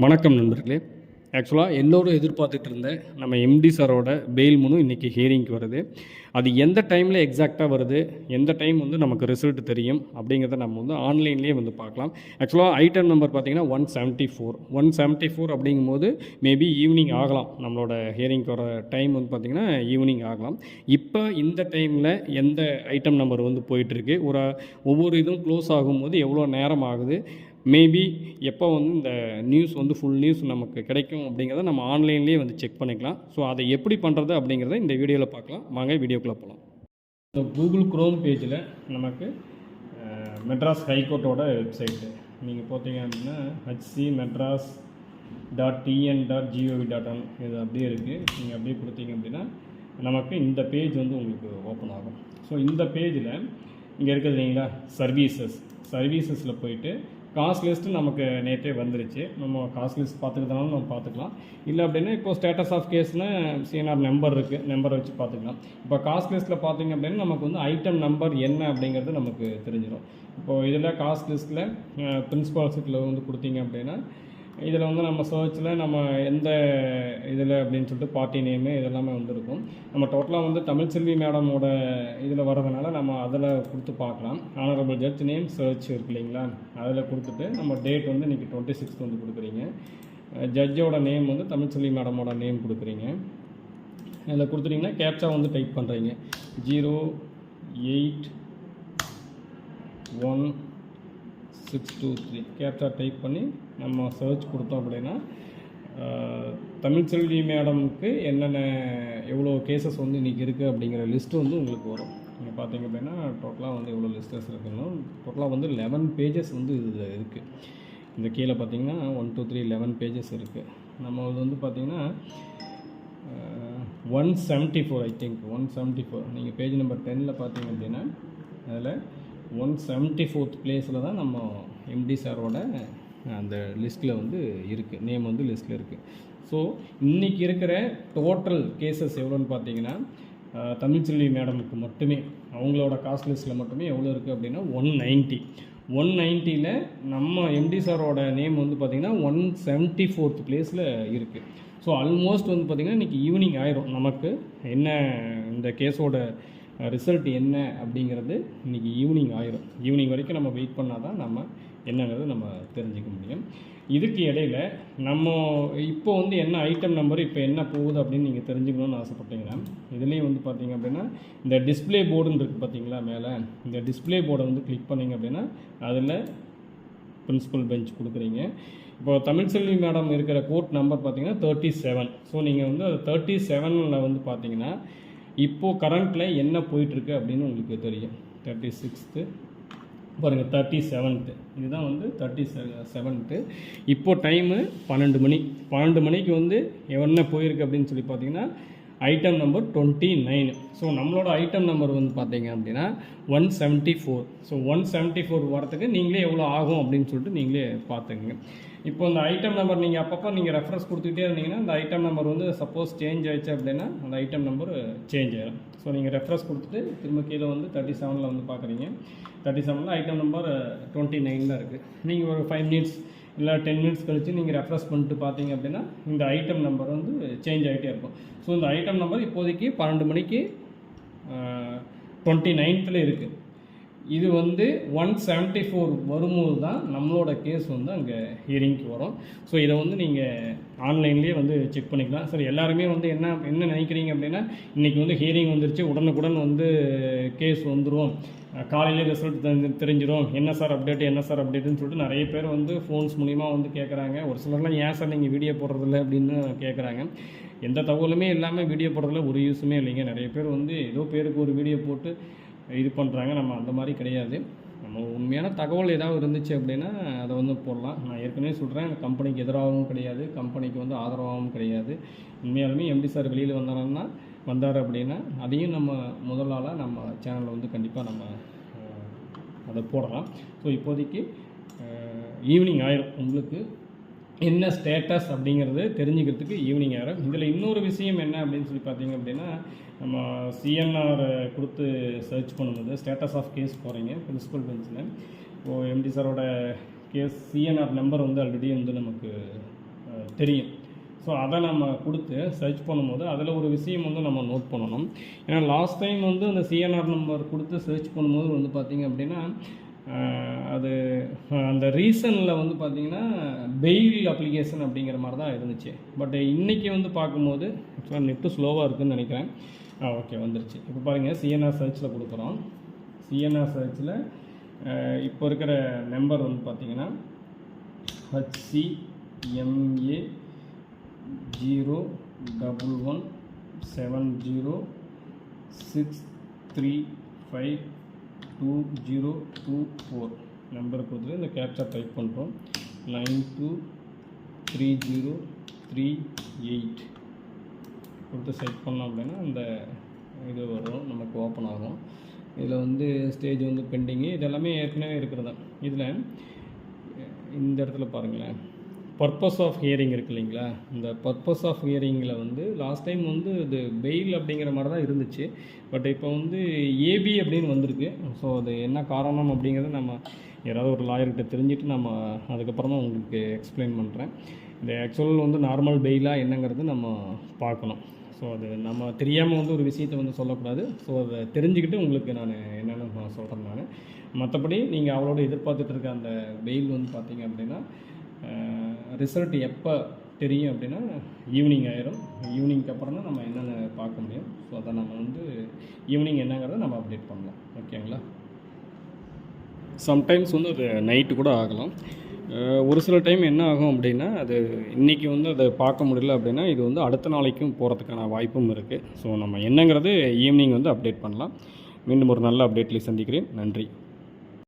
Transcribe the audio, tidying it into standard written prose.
வணக்கம் நண்பர்களே. ஆக்சுவலாக எல்லோரும் எதிர்பார்த்துட்டு இருந்த நம்ம எம்டி சாரோட பெயில் மனு இன்றைக்கி ஹியரிங்க்கு வருது. அது எந்த டைமில் எக்ஸாக்டாக வருது, எந்த டைம் வந்து நமக்கு ரிசல்ட் தெரியும் அப்படிங்கிறத நம்ம வந்து ஆன்லைன்லேயே வந்து பார்க்கலாம். ஆக்சுவலாக ஐட்டம் நம்பர் பார்த்திங்கன்னா 174 அப்படிங்கும்போது மேபி ஈவினிங் ஆகலாம். நம்மளோட ஹியரிங்க்கு வர டைம் வந்து பார்த்திங்கன்னா ஈவினிங் ஆகலாம். இப்போ இந்த டைமில் எந்த ஐட்டம் நம்பர் வந்து போயிட்டுருக்கு, ஒவ்வொரு இதுவும் க்ளோஸ் ஆகும்போது எவ்வளோ நேரம் ஆகுது, மேபி எப்போ வந்து இந்த நியூஸ் வந்து ஃபுல் நியூஸ் நமக்கு கிடைக்கும் அப்படிங்கிறத நம்ம ஆன்லைன்லேயே வந்து செக் பண்ணிக்கலாம். ஸோ அதை எப்படி பண்ணுறது அப்படிங்கிறத இந்த வீடியோவில் பார்க்கலாம். வாங்க வீடியோக்குள்ளே போகலாம். இந்த கூகுள் க்ரோம் பேஜில் நமக்கு மெட்ராஸ் ஹைகோர்ட்டோட வெப்சைட்டு நீங்கள் பார்த்தீங்க அப்படின்னா hcmadras.tn.gov.in இது அப்படியே இருக்குது. நீங்கள் அப்படியே கொடுத்தீங்க அப்படின்னா நமக்கு இந்த பேஜ் வந்து உங்களுக்கு ஓப்பன் ஆகும். ஸோ இந்த பேஜில் இங்கே இருக்குது இல்லைங்களா, சர்வீசஸில் போயிட்டு காஸ்ட் லிஸ்ட்டு நமக்கு நேற்றே வந்துருச்சு. நம்ம காஸ்ட் லிஸ்ட் பார்த்துக்கிறதுனாலும் நம்ம பார்த்துக்கலாம். இல்லை அப்படின்னா இப்போ ஸ்டேட்டஸ் ஆஃப் கேஸ்னால் சிஎன்ஆர் நம்பர் இருக்குது, நம்பரை வச்சு பார்த்துக்கலாம். இப்போ காஸ்ட் லிஸ்ட்டில் பார்த்திங்க அப்படின்னா நமக்கு வந்து ஐட்டம் நம்பர் என்ன அப்படிங்கிறது நமக்கு தெரிஞ்சிடும். இப்போது இதில் காஸ்ட் லிஸ்ட்டில் பிரின்சிபால் சீட்டில் வந்து கொடுத்தீங்க அப்படின்னா இதில் வந்து நம்ம சர்ச்சில் நம்ம எந்த இதில் அப்படின்னு சொல்லிட்டு பார்ட்டி நேமு இதெல்லாமே வந்துருக்கும். நம்ம டோட்டலாக வந்து தமிழ்செல்வி மேடமோட இதில் வரதுனால நம்ம அதில் கொடுத்து பார்க்கலாம். ஆனரபிள் ஜட்ஜ் நேம் சர்ச் இருக்கு இல்லைங்களா, அதில் கொடுத்துட்டு நம்ம டேட் வந்து இன்றைக்கி 26 வந்து கொடுக்குறீங்க. ஜட்ஜோட நேம் வந்து தமிழ்செல்வி மேடமோட நேம் கொடுக்குறீங்க. அதில் கொடுத்துட்டிங்கன்னா கேப்சா வந்து டைப் பண்ணுறீங்க 081 623 கேப்சா டைப் பண்ணி நம்ம சர்ச் கொடுத்தோம் அப்படின்னா தமிழ்செல்வி மேடமுக்கு என்னென்ன எவ்வளோ கேசஸ் வந்து இன்றைக்கி இருக்குது அப்படிங்கிற லிஸ்ட்டு வந்து உங்களுக்கு வரும். நீங்கள் பார்த்தீங்க அப்படின்னா டோட்டலாக வந்து எவ்வளோ லிஸ்டஸ் இருக்குன்னா டோட்டலாக வந்து 11 பேஜஸ் வந்து இது இருக்குது. இந்த கீழே பார்த்தீங்கன்னா 1 2 3 11 பேஜஸ் இருக்குது. நம்ம அது வந்து பார்த்திங்கன்னா 174 ஐ திங்க் 174 நீங்கள் பேஜ் நம்பர் 10ல் பார்த்தீங்க அப்படின்னா அதில் 174th பிளேஸில் தான் நம்ம எம்டி சாரோட அந்த லிஸ்ட்டில் வந்து இருக்குது, நேம் வந்து லிஸ்ட்டில் இருக்குது. ஸோ இன்றைக்கி இருக்கிற டோட்டல் கேசஸ் எவ்வளோன்னு பார்த்தீங்கன்னா தமிழ்செல்வி மேடமுக்கு மட்டுமே அவங்களோட காஸ்ட் லிஸ்ட்டில் மட்டுமே எவ்வளோ இருக்குது அப்படின்னா 190ல் நம்ம எம்டி சாரோட நேம் வந்து பார்த்திங்கன்னா 174th பிளேஸில் இருக்குது. ஸோ ஆல்மோஸ்ட் வந்து பார்த்திங்கன்னா இன்றைக்கி ஈவினிங் ஆயிரும். நமக்கு என்ன இந்த கேஸோட ரிசல்ட் என்ன அப்படிங்கிறது இன்றைக்கி ஈவினிங் ஆயிரும். ஈவினிங் வரைக்கும் நம்ம வெயிட் பண்ணால் தான் நம்ம என்னங்கிறது நம்ம தெரிஞ்சிக்க முடியும். இதுக்கு இடையில் நம்ம இப்போ வந்து என்ன ஐட்டம் நம்பர் இப்போ என்ன போகுது அப்படின்னு நீங்கள் தெரிஞ்சுக்கணுன்னு ஆசைப்பட்டீங்கன்னா இதுலேயும் வந்து பார்த்திங்க அப்படின்னா இந்த டிஸ்பிளே போர்டுன்னு இருக்குது பார்த்தீங்களா மேலே, இந்த டிஸ்பிளே போர்டை வந்து கிளிக் பண்ணிங்க அப்படின்னா அதில் பிரின்சிபல் பெஞ்ச் கொடுக்குறீங்க. இப்போ தமிழ்செல்வி மேடம் இருக்கிற கோர்ட் நம்பர் பார்த்திங்கன்னா 37. ஸோ நீங்கள் வந்து அது 37ல் வந்து பார்த்தீங்கன்னா இப்போது கரண்ட்டில் என்ன போயிட்டுருக்கு அப்படின்னு உங்களுக்கு தெரியும். 36th பாருங்கள், 37th இதுதான் வந்து 37th. இப்போது டைமு 12 மணிக்கு வந்து என்ன போயிருக்கு அப்படின்னு சொல்லி பார்த்தீங்கன்னா ஐட்டம் நம்பர் 29. ஸோ நம்மளோட ஐட்டம் நம்பர் வந்து பார்த்தீங்க அப்படின்னா 174. ஸோ 174 வரத்துக்கு நீங்களே எவ்வளோ ஆகும் அப்படின்னு சொல்லிட்டு நீங்களே பார்த்துக்குங்க. இப்போ இந்த ஐட்டம் நம்பர் நீங்கள் அப்பப்போ நீங்கள் ரெஃபரன்ஸ் கொடுத்துக்கிட்டே இருந்தீங்கன்னா அந்த ஐட்டம் நம்பர் வந்து சப்போஸ் சேஞ்ச் ஆயிடுச்சு அப்படின்னா அந்த ஐட்டம் நம்பர் சேஞ்ச் ஆகிடும். ஸோ நீங்கள் ரெஃபரன்ஸ் கொடுத்துட்டு திரும்ப கீழே வந்து 37ல் வந்து பார்க்குறீங்க. 37ல் ஐட்டம் நம்பர் 29 தான் இருக்குது. நீங்கள் ஒரு 5 minutes இல்லை 10 minutes கழித்து நீங்கள் ரெஃபரன்ஸ் பண்ணிட்டு பார்த்தீங்க அப்படின்னா இந்த ஐட்டம் நம்பர் வந்து சேஞ்ச் ஆகிட்டே இருக்கும். ஸோ இந்த ஐட்டம் நம்பர் இப்போதைக்கு 12 மணிக்கு 29th இருக்குது. இது வந்து 174 வரும்போது தான் நம்மளோட கேஸ் வந்து அங்கே ஹியரிங்க்கு வரும். ஸோ இதை வந்து நீங்கள் ஆன்லைன்லேயே வந்து செக் பண்ணிக்கலாம். சரி, எல்லாருமே வந்து என்ன நினைக்கிறீங்க அப்படின்னா இன்றைக்கி வந்து ஹியரிங் வந்துருச்சு, உடனுக்குடன் வந்து கேஸ் வந்துடும், காலையிலே ரிசல்ட் தெரிஞ்சிடும், என்ன சார் அப்டேட்டுன்னு சொல்லிட்டு நிறைய பேர் வந்து ஃபோன்ஸ் மூலிமா வந்து கேட்குறாங்க. ஒரு சிலர்லாம் ஏன் சார் நீங்கள் வீடியோ போடுறதில்ல அப்படின்னு கேட்குறாங்க. எந்த தகவலுமே இல்லாமல் வீடியோ போடுறதில்ல ஒரு யூஸுமே இல்லைங்க. நிறைய பேர் வந்து ஏதோ பேருக்கு ஒரு வீடியோ போட்டு இது பண்ணுறாங்க. நம்ம அந்த மாதிரி கிடையாது. நம்ம உண்மையான தகவல் ஏதாவது இருந்துச்சு அப்படின்னா அதை வந்து போடலாம். நான் ஏற்கனவே சொல்கிறேன், கம்பெனிக்கு எதிராகவும் கிடையாது, கம்பெனிக்கு வந்து ஆதரவாகவும் கிடையாது. உண்மையாலுமே எம்டி சார் வெளியில் வந்தார் அப்படின்னா அதையும் நம்ம முதல் நாளாக நம்ம சேனலில் வந்து கண்டிப்பாக நம்ம அதை போடலாம். ஸோ இப்போதைக்கு ஈவினிங் ஆயிரும். உங்களுக்கு என்ன ஸ்டேட்டஸ் அப்படிங்கிறது தெரிஞ்சுக்கிறதுக்கு ஈவினிங் ஆயிரும். இதில் இன்னொரு விஷயம் என்ன அப்படின்னு சொல்லி பார்த்தீங்க அப்படின்னா நம்ம சிஎன்ஆர் கொடுத்து சர்ச் பண்ணும்போது ஸ்டேட்டஸ் ஆஃப் கேஸ் போகிறீங்க பிரின்சிபல் பெஞ்சில். இப்போது எம்டி சாரோட கேஸ் சிஎன்ஆர் நம்பர் வந்து ஆல்ரெடி வந்து நமக்கு தெரியும். ஸோ அதை நம்ம கொடுத்து சர்ச் பண்ணும்போது அதில் ஒரு விஷயம் வந்து நம்ம நோட் பண்ணணும். ஏன்னா லாஸ்ட் டைம் வந்து அந்த சிஎன்ஆர் நம்பர் கொடுத்து சர்ச் பண்ணும்போது வந்து பார்த்திங்க அப்படின்னா அது அந்த ரீசனில் வந்து பார்த்திங்கன்னா பெயில் அப்ளிகேஷன் அப்படிங்கிற மாதிரி தான் இருந்துச்சு. பட் இன்றைக்கி வந்து பார்க்கும்போது ஆக்சுவலாக நெட்டு ஸ்லோவாக இருக்குதுன்னு நினைக்கிறேன். ஓகே வந்துருச்சு. இப்போ பாருங்கள் சிஎன்ஆர் சர்ச்சில் கொடுக்குறோம். சிஎன்ஆர் சர்ச்சில் இப்போ இருக்கிற நம்பர் வந்து பார்த்திங்கன்னா HCMA 01173522024 நம்பர் கொடுத்துட்டு இந்த கேப்சா டைப் பண்ணுறோம். 923038 கொடுத்து செட் பண்ணோம் அப்படின்னா இந்த இது வரும், நமக்கு ஓப்பன் ஆகும். இதில் வந்து ஸ்டேஜ் வந்து பெண்டிங்கு, இது எல்லாமே ஏற்கனவே இருக்கிறது தான். இதில் இந்த இடத்துல பாருங்களேன், பர்பஸ் ஆஃப் ஹியரிங் இருக்குது இல்லைங்களா? இந்த பர்பஸ் ஆஃப் ஹியரிங்கில் வந்து லாஸ்ட் டைம் வந்து இது பெயில் அப்படிங்கிற மாதிரி தான் இருந்துச்சு. பட் இப்போ வந்து ஏபி அப்படின்னு வந்திருக்கு. ஸோ அது என்ன காரணம் அப்படிங்கிறத நம்ம யாராவது ஒரு லாயர்கிட்ட தெரிஞ்சுட்டு நம்ம அதுக்கப்புறமா உங்களுக்கு எக்ஸ்பிளைன் பண்ணுறேன். இந்த ஆக்சுவல் வந்து நார்மல் பெயிலாக என்னங்கிறது நம்ம பார்க்கணும். ஸோ அது நம்ம தெரியாமல் வந்து ஒரு விஷயத்தை வந்து சொல்லக்கூடாது. ஸோ அதை தெரிஞ்சுக்கிட்டு உங்களுக்கு நான் என்னென்னு நான் சொல்கிறேன். நான் மற்றபடி நீங்கள் அவளோட எதிர்பார்த்துட்டு இருக்க அந்த பெயில் வந்து பார்த்தீங்க அப்படின்னா ரிசல்ட் எப்போ தெரியும் அப்படின்னா ஈவினிங் ஆயிரும். ஈவினிங்க்கு அப்புறம் தான் நம்ம என்னென்ன பார்க்க முடியும். ஸோ அதை நம்ம வந்து ஈவினிங் என்னங்கிறத நம்ம அப்டேட் பண்ணலாம். ஓகேங்களா? சம்டைம்ஸ் வந்து அது நைட்டு கூட ஆகலாம். ஒரு சில டைம் என்ன ஆகும் அப்படின்னா அது இன்றைக்கி வந்து அதை பார்க்க முடியல அப்படின்னா இது வந்து அடுத்த நாளைக்கும் போகிறதுக்கான வாய்ப்பும் இருக்குது. ஸோ நம்ம என்னங்கிறது ஈவினிங் வந்து அப்டேட் பண்ணலாம். மீண்டும் ஒரு நல்ல அப்டேட்லேயே சந்திக்கிறேன். நன்றி.